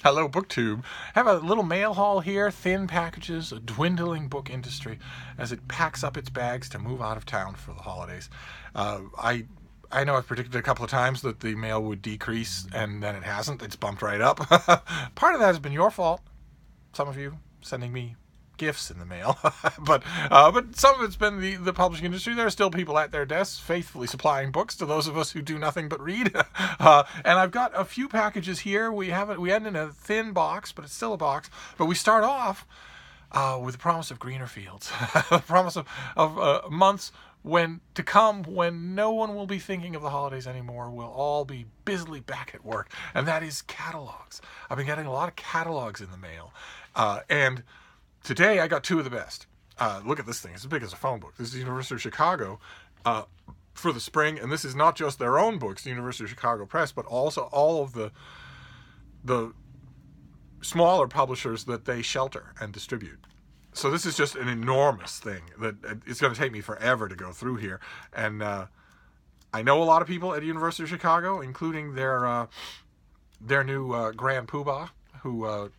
Hello, BookTube. Have a little mail haul here. Thin packages, a dwindling book industry as it packs up its bags to move out of town for the holidays. I know I've predicted a couple of times that the mail would decrease, and then it hasn't. It's bumped right up. Part of that has been your fault. Some of you sending me gifts in the mail, but some of it's been the publishing industry. There are still people at their desks faithfully supplying books to those of us who do nothing but read. And I've got a few packages here. We end in a thin box, but it's still a box. But we start off with the promise of greener fields, the promise of months when no one will be thinking of the holidays anymore. We'll all be busily back at work, and that is catalogs. I've been getting a lot of catalogs in the mail, and today I got two of the best. Look at this thing. It's as big as a phone book. This is the University of Chicago for the spring, and this is not just their own books, the University of Chicago Press, but also all of the smaller publishers that they shelter and distribute. So this is just an enormous thing that it's going to take me forever to go through here. And I know a lot of people at the University of Chicago, including their new Grand Poobah, who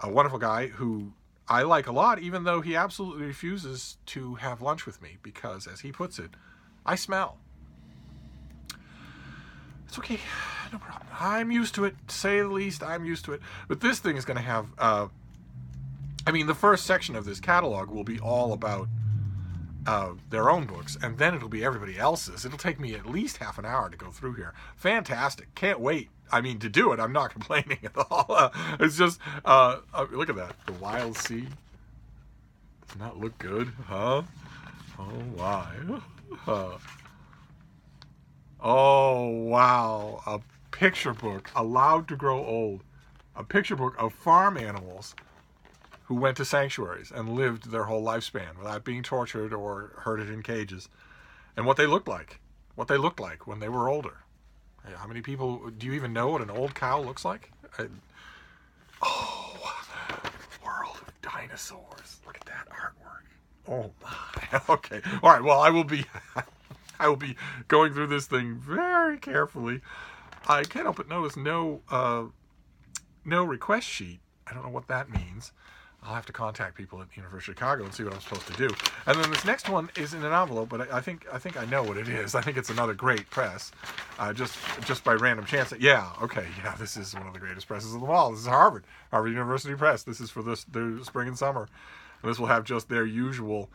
a wonderful guy who I like a lot, even though he absolutely refuses to have lunch with me because, as he puts it, I smell. It's okay, no problem. I'm used to it, to say the least. I'm used to it. But this thing is going to have, the first section of this catalog will be all about their own books, and then it'll be everybody else's. It'll take me at least half an hour to go through here. Fantastic. Can't wait. To do it. I'm not complaining at all. It's just, look at that. The Wild Sea. Does not look good, huh? Oh, my. Oh, wow. A picture book, Allowed to Grow Old. A picture book of farm animals who went to sanctuaries and lived their whole lifespan without being tortured or herded in cages. And what they looked like. What they looked like when they were older. How many people, do you even know what an old cow looks like? World of dinosaurs. Look at that artwork. Oh my. Okay. All right. Well, I will be going through this thing very carefully. I can't help but notice no request sheet. I don't know what that means. I'll have to contact people at the University of Chicago and see what I'm supposed to do. And then this next one is in an envelope, but I think I know what it is. I think it's another great press, just by random chance. This is one of the greatest presses of them all. This is Harvard University Press. This is for the spring and summer. And this will have just their usual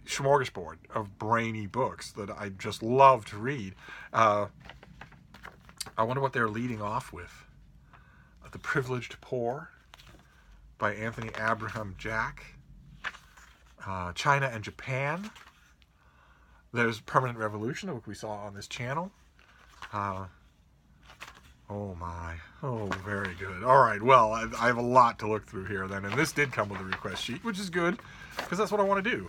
smorgasbord of brainy books that I just love to read. I wonder what they're leading off with. The Privileged Poor by Anthony Abraham Jack. China and Japan. There's Permanent Revolution, a book we saw on this channel. Oh my. Oh, very good. All right, well, I have a lot to look through here then, and this did come with a request sheet, which is good, because that's what I want to do.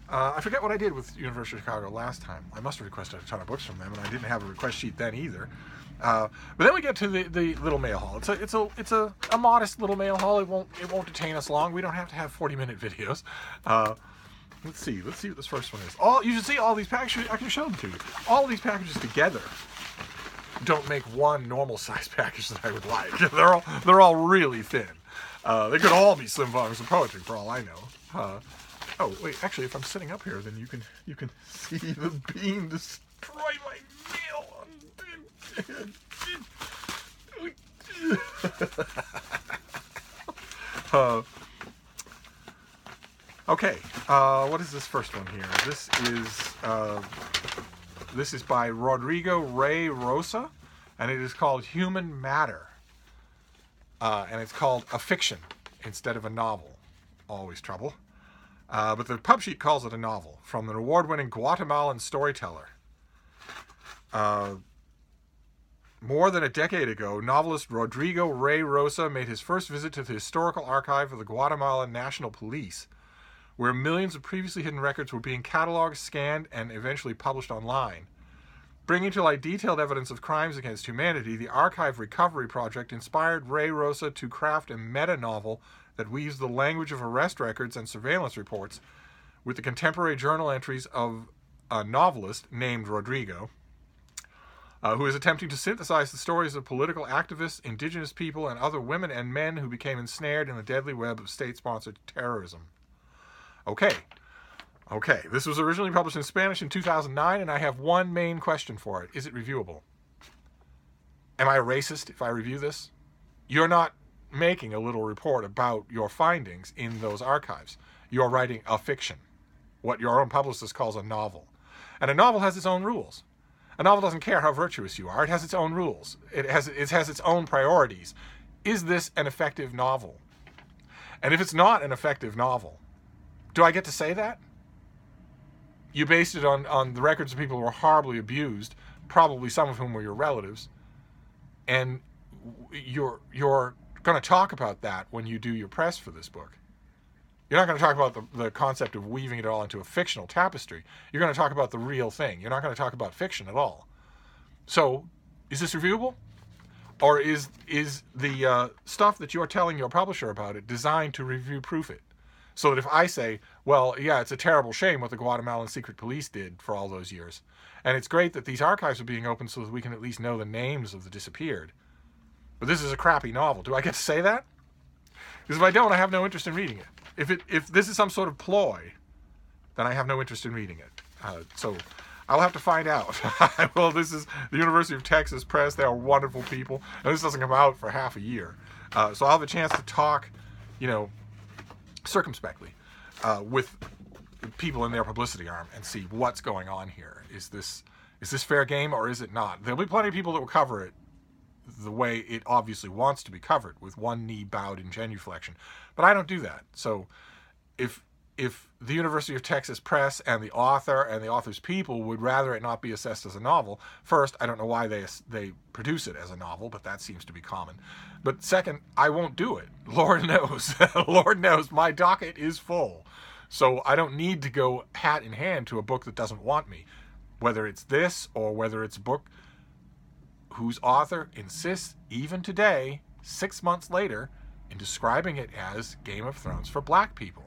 I forget what I did with University of Chicago last time. I must have requested a ton of books from them, and I didn't have a request sheet then either. But then we get to the little mail haul. It's a modest little mail haul. It won't detain us long. We don't have to have 40-minute videos. Let's see what this first one is. You should see all these packages. I can show them to you. All these packages together don't make one normal size package that I would like. They're all really thin. They could all be slim volumes of poetry for all I know. Oh wait, actually, if I'm sitting up here, then you can see the beam destroy my mail. Okay, what is this first one here? This is by Rodrigo Ray Rosa, and it is called Human Matter, and it's called a fiction instead of a novel. Always trouble. But the pub sheet calls it a novel, from an award-winning Guatemalan storyteller. More than a decade ago, novelist Rodrigo Ray Rosa made his first visit to the historical archive of the Guatemalan National Police, where millions of previously hidden records were being cataloged, scanned, and eventually published online. Bringing to light detailed evidence of crimes against humanity, the Archive Recovery Project inspired Ray Rosa to craft a meta-novel that weaves the language of arrest records and surveillance reports with the contemporary journal entries of a novelist named Rodrigo. who is attempting to synthesize the stories of political activists, indigenous people, and other women and men who became ensnared in the deadly web of state-sponsored terrorism. Okay. This was originally published in Spanish in 2009, and I have one main question for it. Is it reviewable? Am I a racist if I review this? You're not making a little report about your findings in those archives. You're writing a fiction, what your own publicist calls a novel. And a novel has its own rules. A novel doesn't care how virtuous you are. It has its own rules. It has its own priorities. Is this an effective novel? And if it's not an effective novel, do I get to say that? You based it on the records of people who were horribly abused, probably some of whom were your relatives, and you're going to talk about that when you do your press for this book. You're not going to talk about the concept of weaving it all into a fictional tapestry. You're going to talk about the real thing. You're not going to talk about fiction at all. So, is this reviewable? Or is the stuff that you're telling your publisher about it designed to review-proof it? So that if I say, well, yeah, it's a terrible shame what the Guatemalan secret police did for all those years, and it's great that these archives are being opened so that we can at least know the names of the disappeared, but this is a crappy novel. Do I get to say that? Because if I don't, I have no interest in reading it. If this is some sort of ploy, then I have no interest in reading it. So I'll have to find out. Well, this is the University of Texas Press. They are wonderful people. And this doesn't come out for half a year. So I'll have a chance to talk, circumspectly with people in their publicity arm and see what's going on here. Is this fair game or is it not? There'll be plenty of people that will cover it the way it obviously wants to be covered, with one knee bowed in genuflection. But I don't do that. So if the University of Texas Press and the author and the author's people would rather it not be assessed as a novel, first, I don't know why they produce it as a novel, but that seems to be common. But second, I won't do it. Lord knows. Lord knows my docket is full. So I don't need to go hat in hand to a book that doesn't want me, whether it's this or whether it's a book whose author insists, even today, 6 months later, in describing it as Game of Thrones for black people.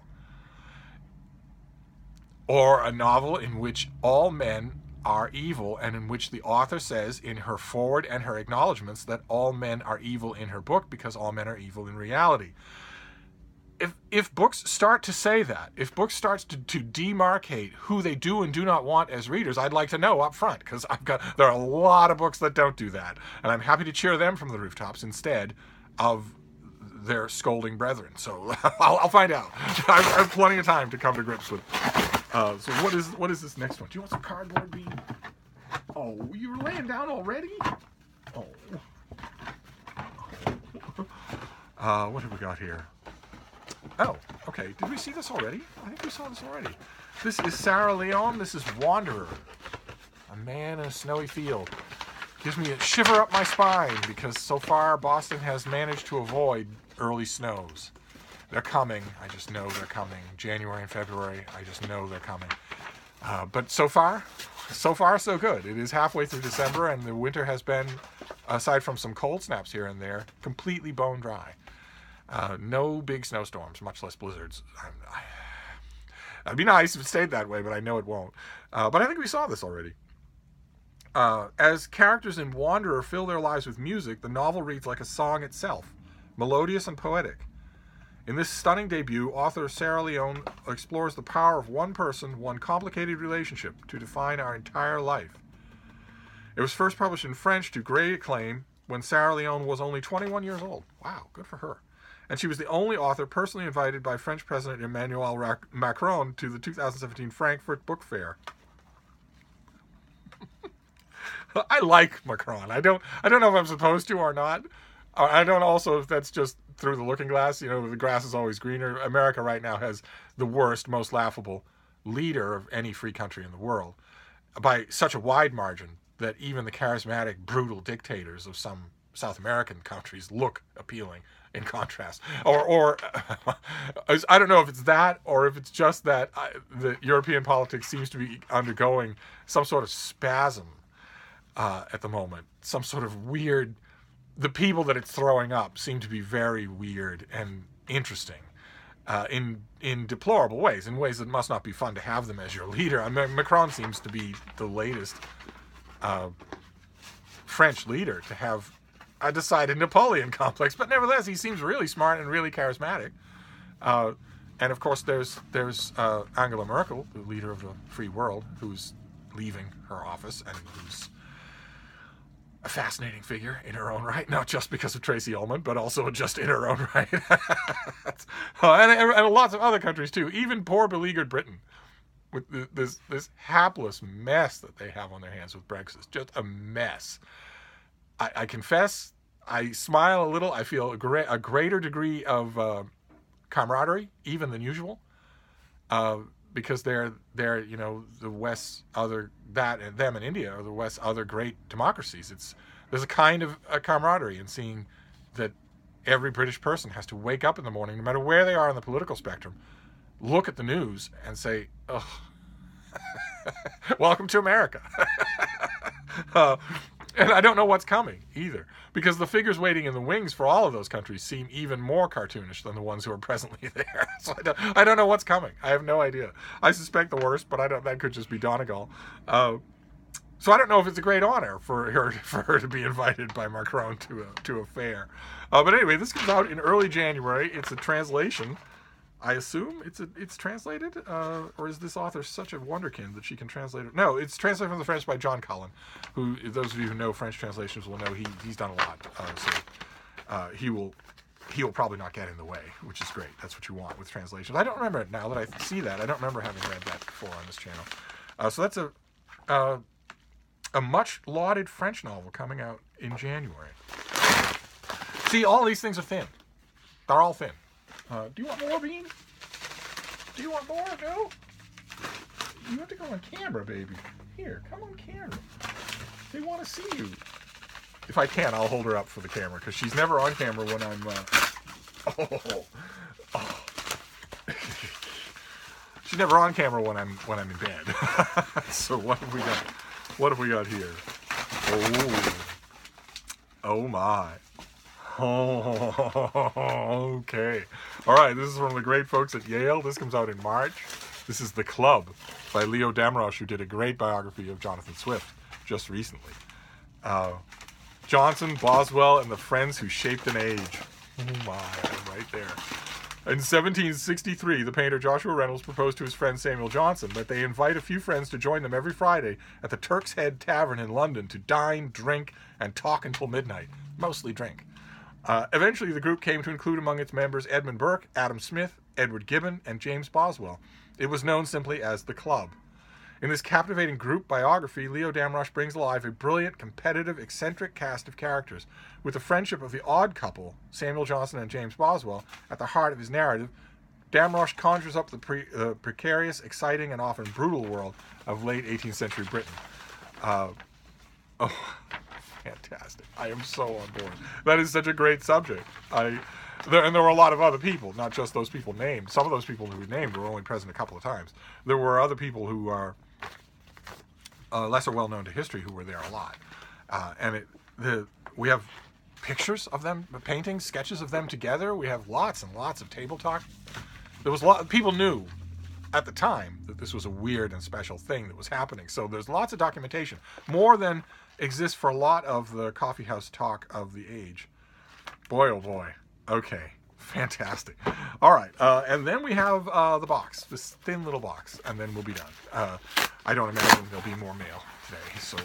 Or a novel in which all men are evil, and in which the author says in her foreword and her acknowledgments that all men are evil in her book because all men are evil in reality. If books start to say that, if books start to demarcate who they do and do not want as readers, I'd like to know up front, because there are a lot of books that don't do that, and I'm happy to cheer them from the rooftops instead of their scolding brethren. So I'll find out. I have plenty of time to come to grips with. So what is this next one? Do you want some cardboard, Bean? Oh, you were laying down already? Oh. What have we got here? Oh, okay. Did we see this already? I think we saw this already. This is Sarah Leone. This is Wanderer. A man in a snowy field. Gives me a shiver up my spine because so far Boston has managed to avoid early snows. They're coming. I just know they're coming. January and February, I just know they're coming. But so far, so good. It is halfway through December, and the winter has been, aside from some cold snaps here and there, completely bone dry. No big snowstorms, much less blizzards. That'd be nice if it stayed that way, but I know it won't. But I think we saw this already. As characters in Wanderer fill their lives with music, the novel reads like a song itself, melodious and poetic. In this stunning debut, author Sarah Leone explores the power of one person, one complicated relationship, to define our entire life. It was first published in French to great acclaim when Sarah Leone was only 21 years old. Wow, good for her. And she was the only author personally invited by French President Emmanuel Macron to the 2017 Frankfurt Book Fair. I like Macron. I don't know if I'm supposed to or not. I don't also if that's just through the looking glass. The grass is always greener. America right now has the worst, most laughable leader of any free country in the world by such a wide margin that even the charismatic, brutal dictators of some South American countries look appealing in contrast. Or I don't know if it's that or if it's just that the European politics seems to be undergoing some sort of spasm at the moment. Some sort of weird... The people that it's throwing up seem to be very weird and interesting in deplorable ways, in ways that must not be fun to have them as your leader. I mean, Macron seems to be the latest French leader to have a decided Napoleon complex, but nevertheless, he seems really smart and really charismatic. And of course, there's Angela Merkel, the leader of the free world, who's leaving her office and who's a fascinating figure in her own right, not just because of Tracy Ullman, but also just in her own right. and lots of other countries too, even poor beleaguered Britain, with this hapless mess that they have on their hands with Brexit. Just a mess. I confess, I smile a little. I feel a greater degree of camaraderie even than usual, because they're the West's other, that and them and India are the West's other great democracies. There's a kind of a camaraderie in seeing that every British person has to wake up in the morning, no matter where they are on the political spectrum, look at the news and say, "Ugh, welcome to America." And I don't know what's coming either, because the figures waiting in the wings for all of those countries seem even more cartoonish than the ones who are presently there. So I don't know what's coming. I have no idea. I suspect the worst, but that could just be Donegal. So I don't know if it's a great honor for her to be invited by Macron to a fair. But anyway, this comes out in early January. It's a translation. I assume it's translated, or is this author such a wonderkind that she can translate it? No, it's translated from the French by John Cullen, who, those of you who know French translations will know he's done a lot. So he will probably not get in the way, which is great. That's what you want with translations. I don't remember it now that I see that. I don't remember having read that before on this channel. So that's a much lauded French novel coming out in January. See, all these things are thin. They're all thin. Do you want more, Bean? Do you want more? No? You have to go on camera, baby. Here, come on camera. They want to see you. If I can, I'll hold her up for the camera, because she's never on camera when I'm... She's never on camera when I'm in bed. So what have we got? What have we got here? Oh my. Oh, okay. All right, this is from the great folks at Yale. This comes out in March. This is The Club by Leo Damrosch, who did a great biography of Jonathan Swift just recently. Johnson, Boswell, and the Friends Who Shaped an Age. Oh my, I'm right there. In 1763, the painter Joshua Reynolds proposed to his friend Samuel Johnson that they invite a few friends to join them every Friday at the Turk's Head Tavern in London to dine, drink, and talk until midnight. Mostly drink. Eventually, the group came to include among its members Edmund Burke, Adam Smith, Edward Gibbon, and James Boswell. It was known simply as The Club. In this captivating group biography, Leo Damrosch brings alive a brilliant, competitive, eccentric cast of characters. With the friendship of the odd couple, Samuel Johnson and James Boswell, at the heart of his narrative, Damrosch conjures up the precarious, exciting, and often brutal world of late 18th century Britain. Fantastic. I am so on board. That is such a great subject. And there were a lot of other people, not just those people named. Some of those people who were named were only present a couple of times. There were other people who are lesser well known to history who were there a lot. We have pictures of them, paintings, sketches of them together. We have lots and lots of table talk. People knew at the time that this was a weird and special thing that was happening. So there's lots of documentation, more than exists for a lot of the coffeehouse talk of the age. Boy, oh boy. Okay, fantastic. All right, and then we have the box, this thin little box, and then we'll be done. I don't imagine there'll be more mail today, so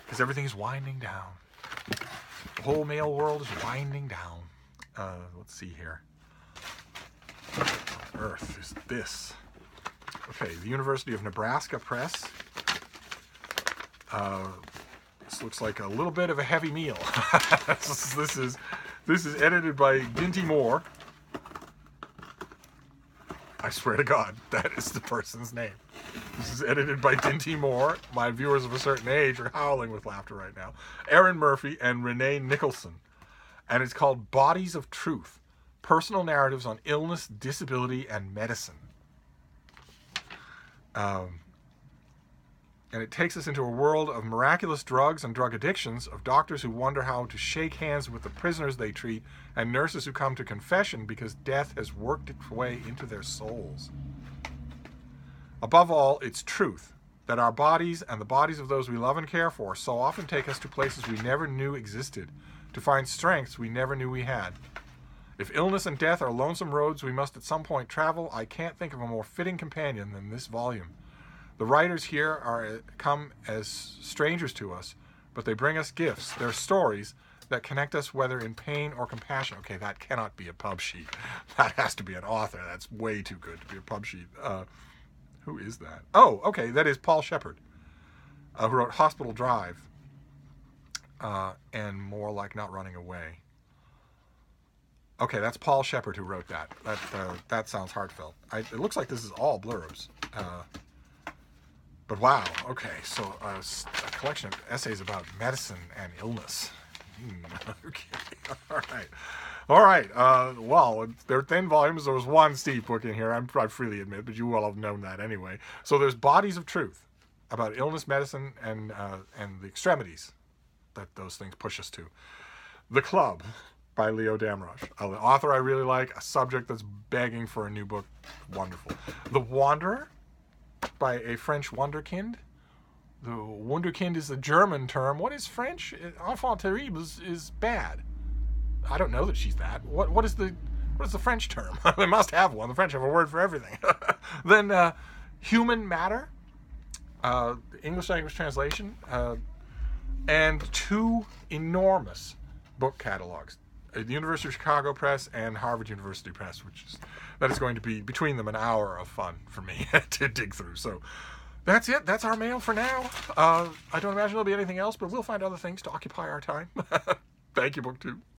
because everything is winding down. The whole mail world is winding down. Let's see here. What on earth is this? Okay, the University of Nebraska Press. This looks like a little bit of a heavy meal. This is edited by Dinty Moore. I swear to God, that is the person's name. This is edited by Dinty Moore. My viewers of a certain age are howling with laughter right now. Aaron Murphy and Renee Nicholson. And it's called Bodies of Truth: Personal Narratives on Illness, Disability, and Medicine. And it takes us into a world of miraculous drugs and drug addictions, of doctors who wonder how to shake hands with the prisoners they treat, and nurses who come to confession because death has worked its way into their souls. Above all, it's truth. that our bodies and the bodies of those we love and care for so often take us to places we never knew existed, to find strengths we never knew we had. If illness and death are lonesome roads we must at some point travel, I can't think of a more fitting companion than this volume. The writers here come as strangers to us, but they bring us gifts. They're stories that connect us whether in pain or compassion. Okay, that cannot be a pub sheet. That has to be an author. That's way too good to be a pub sheet. Who is that? Oh, okay, that is Paul Shepard, who wrote Hospital Drive and More Like Not Running Away. Okay, that's Paul Shepard who wrote that. That sounds heartfelt. It looks like this is all blurbs. But wow, okay, so a collection of essays about medicine and illness. Okay, all right. Well, they're thin volumes. There was one Steve book in here, I freely admit, but you all have known that anyway. So there's Bodies of Truth about illness, medicine, and the extremities that those things push us to. The Club by Leo Damrosch, an author I really like, a subject that's begging for a new book. Wonderful. The Wanderer by a French wunderkind. The wunderkind is a German term. What is French? Enfant terrible is bad. I don't know that she's that. What is the French term? They must have one. The French have a word for everything. Then Human Matter, English language translation, and two enormous book catalogs. The University of Chicago Press and Harvard University Press, that is going to be between them an hour of fun for me to dig through. So that's it. That's our mail for now. I don't imagine there'll be anything else, but we'll find other things to occupy our time. Thank you, BookTube.